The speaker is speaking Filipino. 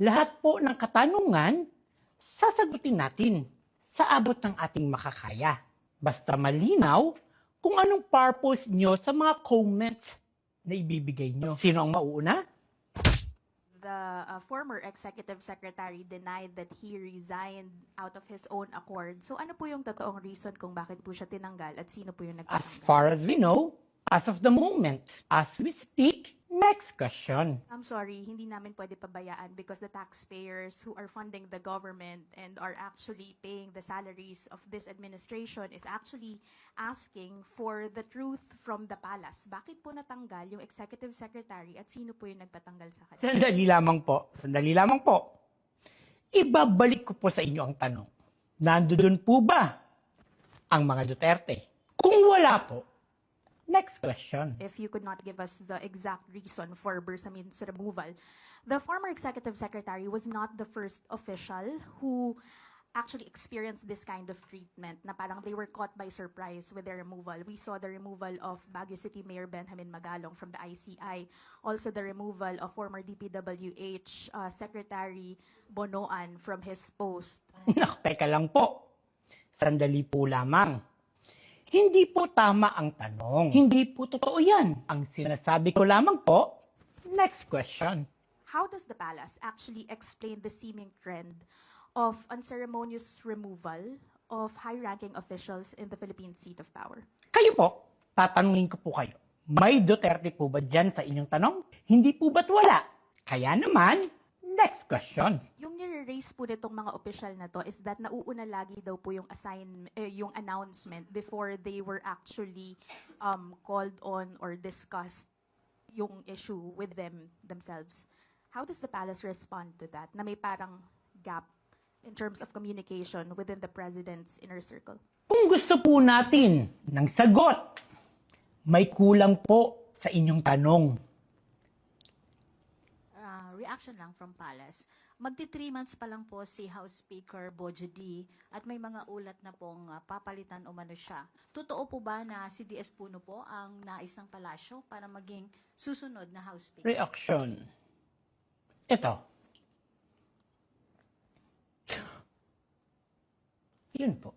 Lahat po ng katanungan, sasagutin natin sa abot ng ating makakaya. Basta malinaw kung anong purpose nyo sa mga comments na ibibigay nyo. Sino ang mauuna? The former executive secretary denied that he resigned out of his own accord. So ano po yung totoong reason kung bakit po siya tinanggal at sino po yung As nagtanggal? far as we know, as of the moment, as we speak, next question. I'm sorry, hindi namin pwede pabayaan because the taxpayers who are funding the government and are actually paying the salaries of this administration is actually asking for the truth from the palace. Bakit po natanggal yung executive secretary at sino po yung nagpatanggal sa kanya? Sandali lamang po. Ibabalik ko po sa inyo ang tanong. Nandoon po ba ang mga Duterte? Kung wala po, next question. If you could not give us the exact reason for Bersamin's removal. The former executive secretary was not the first official who actually experienced this kind of treatment na parang they were caught by surprise with their removal. We saw the removal of Baguio City Mayor Benjamin Magalong from the ICI. Also the removal of former DPWH Secretary Bonoan from his post. Teka lang po. Sandali po lamang. Hindi po tama ang tanong. Hindi po totoo yan. Ang sinasabi ko lamang po, next question. How does the palace actually explain the seeming trend of unceremonious removal of high-ranking officials in the Philippine seat of power? Kayo po, tatanungin ko po kayo. May Duterte po ba dyan sa inyong tanong? Hindi po ba't wala? Kaya naman, next question. Yung nire-raise po nitong mga opisyal na to is that nauuna lagi daw po yung yung announcement before they were actually called on or discussed yung issue with themselves. How does the palace respond to that? Na may parang gap in terms of communication within the president's inner circle. Kung gusto po natin ng sagot, may kulang po sa inyong tanong. Reaction lang from Palace. Magti 3 months pa lang po si House Speaker Bojo D at may mga ulat na pong papalitan umano siya. Totoo po ba na si DS Puno po ang nais ng palasyo para maging susunod na House Speaker? Reaction. Ito. Yun po.